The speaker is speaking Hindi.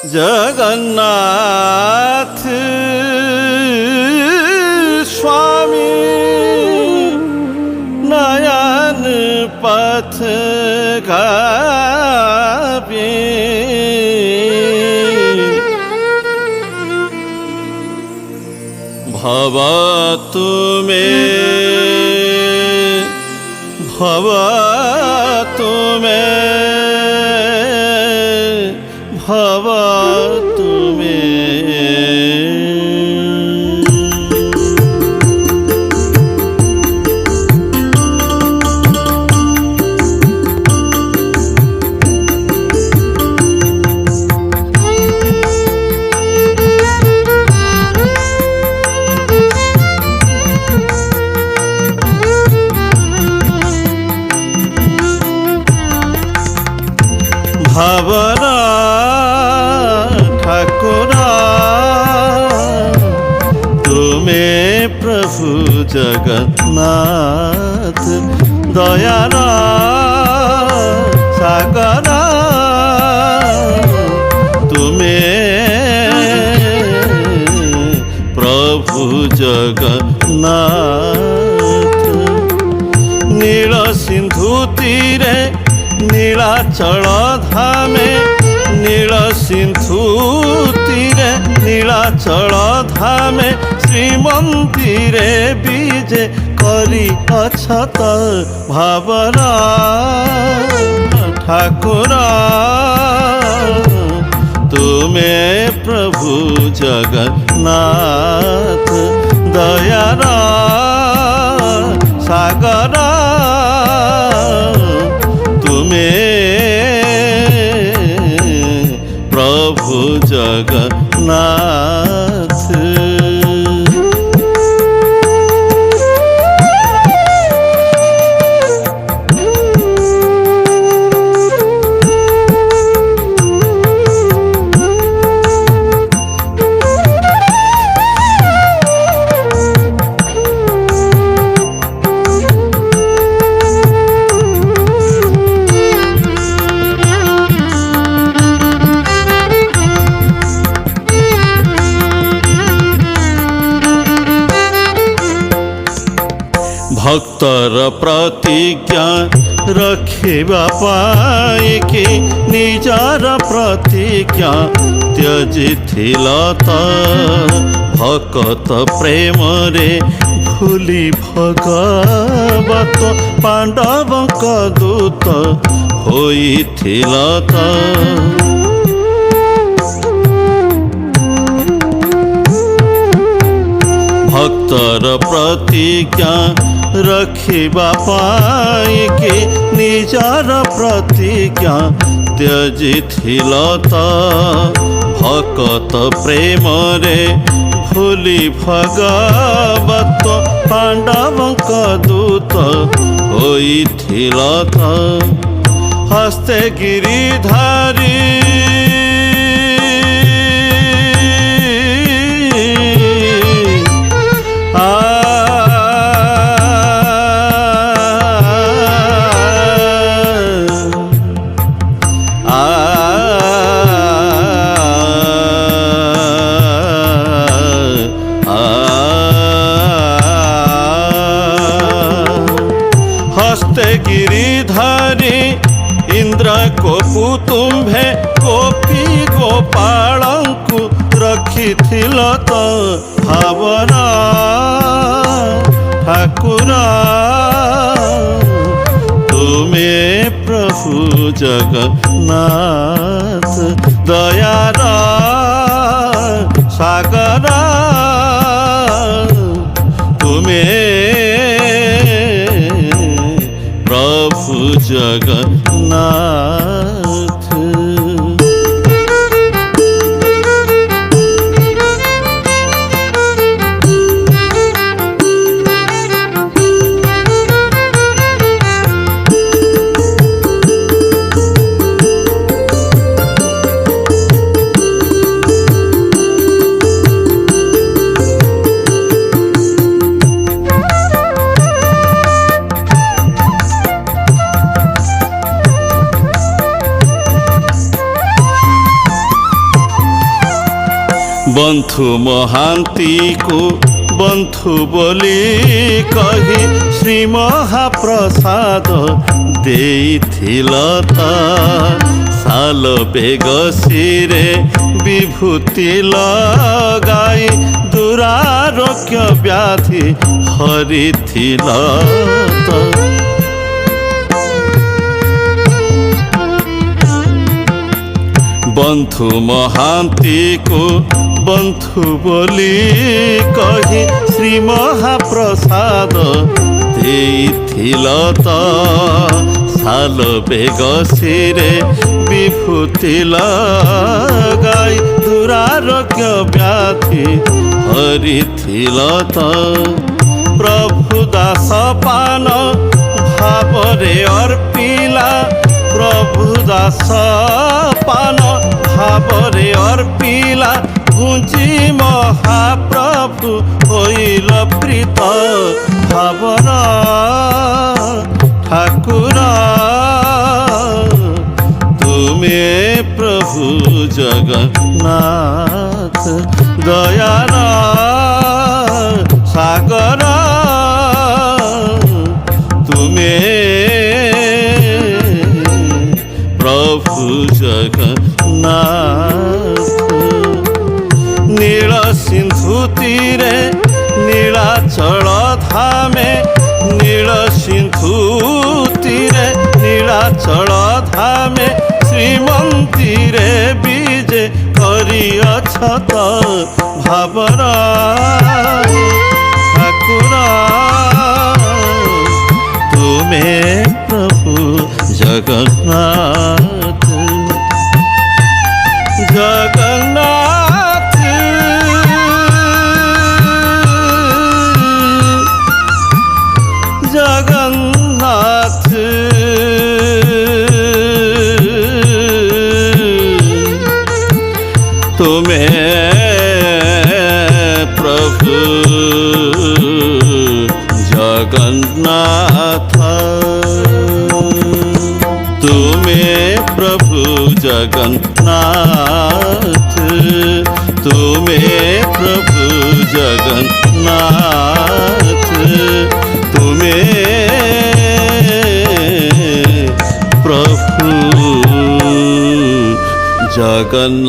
जगन्नाथ स्वामी नयन पथ गावे भवतु मे भवतु मे भवतु मे। भावना ठाकुरा तुम्हें प्रभु जगन्नाथ दयाला सागरा तुम्हें प्रभु जगन्नाथ नील सिंधु तीरे नीलाचल धामे नील सिंधु तीरे नीलाचल धामे श्रीमंदिरे बीजे करी अछत भावना ठाकुरा तुम्हें प्रभु जगन्नाथ दयारा सागरा प्रभु जगन्नाथ। भक्तर प्रतिज्ञा रखिबा पाइकि निजार प्रतिज्ञा त्यजिथिल त भकत प्रेम रे भूली भगवत पांडवक दूत होइथिल त भक्तर प्रतिज्ञा रखिबा पाइकि निजार प्रतिज्ञा त्यजिथिल त भकत प्रेम रे भूली भगवत पांडवक दूत होइथिल त हस्ते गिरिधारी हस्ते गिरिधारी इंद्र कोपु तुम्भे गोपी गोपालंकु रखिथिल त भावना ठाकुरा तुम्हें प्रभु जगन्नाथ दयारा सागरा तुम्हें प्रभु जगन्नाथ। बंधु महांती को बंधु बोली कही श्री महाप्रसाद देइथिल त साल बेगसिरे विभूति लगाई दुरारोग्य व्याधि हरिथिल त बंधु महांती को बंधु बोली कही श्री महाप्रसाद देइथिल त साल बेगसिरे विभूति लगाई दुरारोग्य व्याधि हरिथिल त प्रभु दास पान भावरे अर्पिला प्रभु दास पान भावरे अर्पिला गुंजी महाप्रभु होइल प्रीत भावर ठाकुर तुमे प्रभु जगन्नाथ दयार सागर तुमे प्रभु जगन्नाथ नील सिंधु तीरे नीलाचल धामे नील सिंधु तीरे नीलाचल धामे श्रीमंदिरे बीजे करिअछ त भावर ठाकुर तुमे प्रभु जगन्नाथ जगन्नाथ जगन्नाथ तुम्हें प्रभु जगन्नाथ तुम्हें प्रभु जगन्नाथ तुम्हें प्रभु जगन्नाथ तुम्हें प्रभु जगन्नाथ।